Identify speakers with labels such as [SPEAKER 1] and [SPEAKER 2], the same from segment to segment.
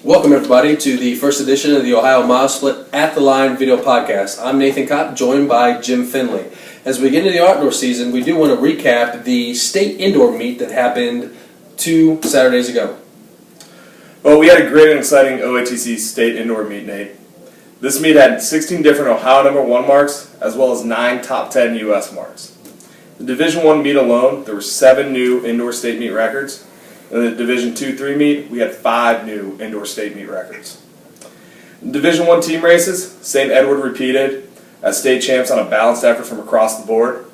[SPEAKER 1] Welcome, everybody, to the first edition of the Ohio Mile Split at the Line video podcast. I'm Nathan Kopp, joined by Jim Finley. As we get into the outdoor season, we do want to recap the state indoor meet that happened 2 Saturdays ago.
[SPEAKER 2] Well, we had a great and exciting OATC state indoor meet, Nate. This meet had 16 different Ohio number 1 marks, as well as 9 top 10 U.S. marks. The Division I meet alone, there were 7 new indoor state meet records. In the Division II-III meet, we had 5 new indoor state meet records. In Division I team races, St. Edward repeated as state champs on a balanced effort from across the board.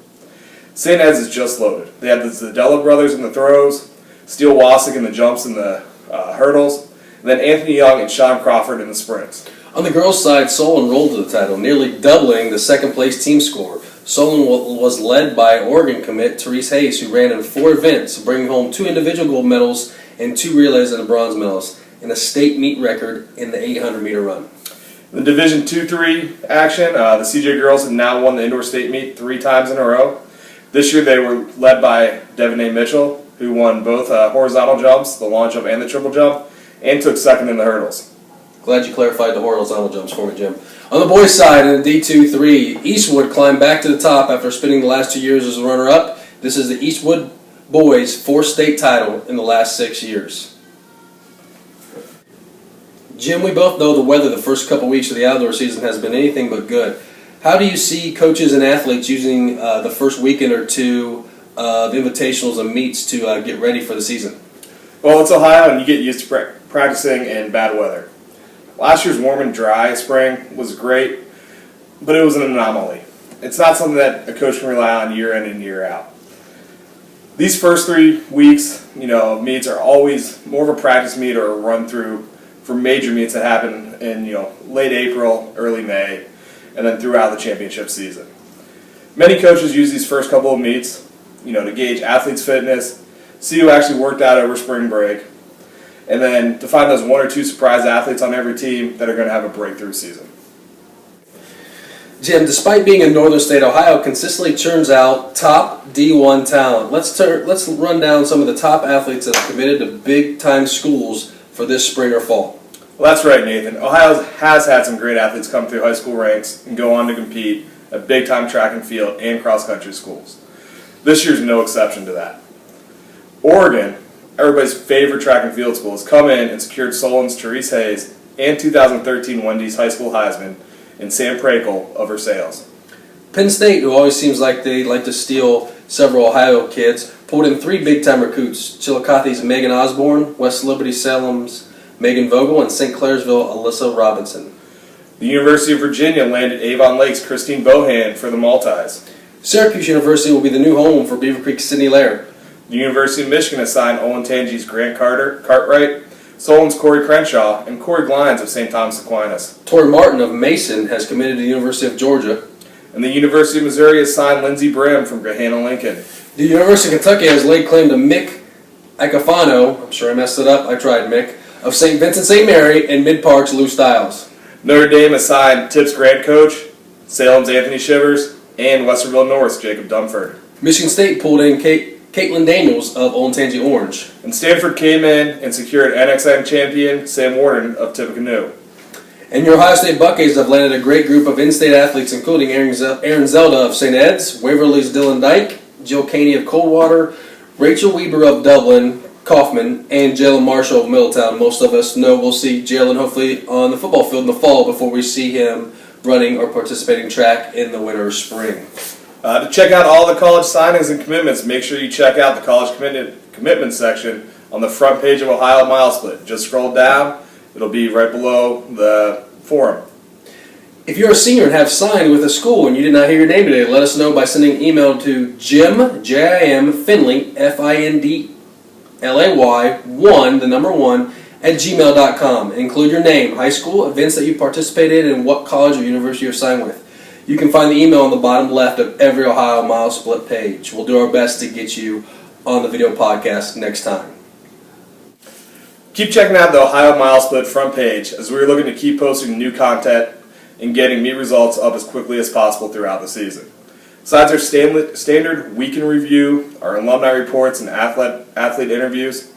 [SPEAKER 2] St. Ed's is just loaded. They have the Zadella brothers in the throws, Steele Wasik in the jumps and the hurdles, and then Anthony Young and Sean Crawford in the sprints.
[SPEAKER 1] On the girls' side, Solon rolled to the title, nearly doubling the second-place team score. Solon was led by Oregon commit Therese Hayes, who ran in 4 events, bringing home 2 individual gold medals and 2 relays and a bronze medals, and a state meet record in the 800-meter run.
[SPEAKER 2] In the Division II-III action, the CJ girls have now won the indoor state meet 3 times in a row. This year they were led by Devonay Mitchell, who won both horizontal jumps, the long jump and the triple jump, and took second in the hurdles.
[SPEAKER 1] Glad you clarified the horizontal jumps for me, Jim. On the boys' side, in the D2-3, Eastwood climbed back to the top after spending the last 2 years as a runner-up. This is the Eastwood boys' 4th state title in the last 6 years. Jim, we both know the weather the first couple weeks of the outdoor season has been anything but good. How do you see coaches and athletes using the first weekend or two of invitationals and meets to get ready for the season?
[SPEAKER 2] Well, it's Ohio, and you get used to practicing in bad weather. Last year's warm and dry spring was great, but it was an anomaly. It's not something that a coach can rely on year in and year out. These first 3 weeks, of meets are always more of a practice meet or a run through for major meets that happen in late April, early May, and then throughout the championship season. Many coaches use these first couple of meets, to gauge athletes' fitness, see who actually worked out over spring break, and then to find those 1 or 2 surprise athletes on every team that are going to have a breakthrough season.
[SPEAKER 1] Jim, despite being in northern state, Ohio consistently churns out top D1 talent. Let's run down some of the top athletes that are committed to big-time schools for this spring or fall.
[SPEAKER 2] Well, that's right, Nathan. Ohio has had some great athletes come through high school ranks and go on to compete at big-time track and field and cross-country schools. This year's no exception to that. Oregon, everybody's favorite track and field school, has come in and secured Solon's Therese Hayes and 2013 Wendy's High School Heisman in Sam Prakel of Versailles.
[SPEAKER 1] Penn State, who always seems like they like to steal several Ohio kids, pulled in 3 big-time recruits: Chillicothe's Megan Osborne, West Liberty-Salem's Megan Vogel, and St. Clairsville Alyssa Robinson.
[SPEAKER 2] The University of Virginia landed Avon Lake's Christine Bohan for the Maltese.
[SPEAKER 1] Syracuse University will be the new home for Beaver Creek's Sydney Laird.
[SPEAKER 2] The University of Michigan has signed Olentangy's Grant Cartwright, Solon's Corey Crenshaw, and Corey Glines of St. Thomas Aquinas.
[SPEAKER 1] Tori Martin of Mason has committed to the University of Georgia.
[SPEAKER 2] And the University of Missouri has signed Lindsey Brim from Gahanna Lincoln.
[SPEAKER 1] The University of Kentucky has laid claim to Mick Icafano, I'm sure I messed it up, I tried Mick, of St. Vincent St. Mary and Mid-Park's Lou Stiles.
[SPEAKER 2] Notre Dame has signed Tips Grant coach, Salem's Anthony Shivers, and Westerville North's Jacob Dumford.
[SPEAKER 1] Michigan State pulled in Caitlin Daniels of Olentangy Orange.
[SPEAKER 2] And Stanford came in and secured NXN champion Sam Warden of Tippecanoe.
[SPEAKER 1] And your Ohio State Buckeyes have landed a great group of in-state athletes, including Aaron Zelda of St. Ed's, Waverly's Dylan Dyke, Jill Caney of Coldwater, Rachel Weber of Dublin, Kaufman, and Jalen Marshall of Middletown. Most of us know we'll see Jalen hopefully on the football field in the fall before we see him running or participating in track in the winter or spring.
[SPEAKER 2] To check out all the college signings and commitments, make sure you check out the college commitment section on the front page of Ohio Mile Split. Just scroll down. It'll be right below the forum.
[SPEAKER 1] If you're a senior and have signed with a school and you did not hear your name today, let us know by sending an email to Jim, J-I-M, Finley, F-I-N-D-L-A-Y, 1, at gmail.com. Include your name, high school, events that you participated in, and what college or university you're signed with. You can find the email on the bottom left of every Ohio Mile Split page. We'll do our best to get you on the video podcast next time.
[SPEAKER 2] Keep checking out the Ohio Mile Split front page as we're looking to keep posting new content and getting meet results up as quickly as possible throughout the season. Besides our standard week in review, our alumni reports, and athlete interviews,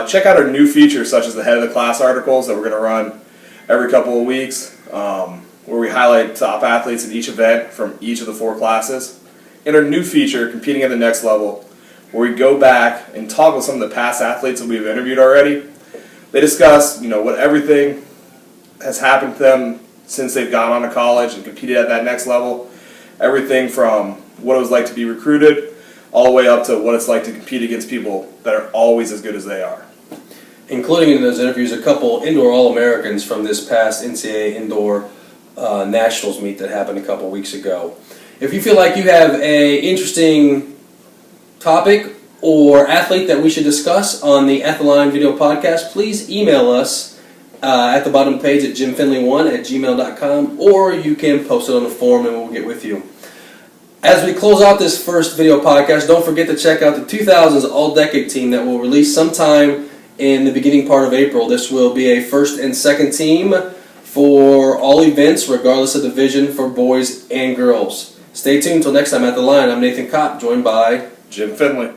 [SPEAKER 2] Check out our new features such as the head of the class articles that we're going to run every couple of weeks, where we highlight top athletes in each event from each of the 4 classes. And our new feature, Competing at the Next Level, where we go back and talk with some of the past athletes that we've interviewed already. They discuss, what everything has happened to them since they've gone on to college and competed at that next level. Everything from what it was like to be recruited, all the way up to what it's like to compete against people that are always as good as they are.
[SPEAKER 1] Including in those interviews a couple indoor All-Americans from this past NCAA indoor nationals meet that happened a couple weeks ago. If you feel like you have an interesting topic or athlete that we should discuss on the At the Line video podcast, please email us at the bottom of the page at jimfinley1@gmail.com, or you can post it on the forum and we'll get with you. As we close out this first video podcast, don't forget to check out the 2000s All-Decade team that will release sometime in the beginning part of April. This will be a first and second team for all events, regardless of division, for boys and girls. Stay tuned until next time at the Line. I'm Nathan Kopp, joined by
[SPEAKER 2] Jim Finley.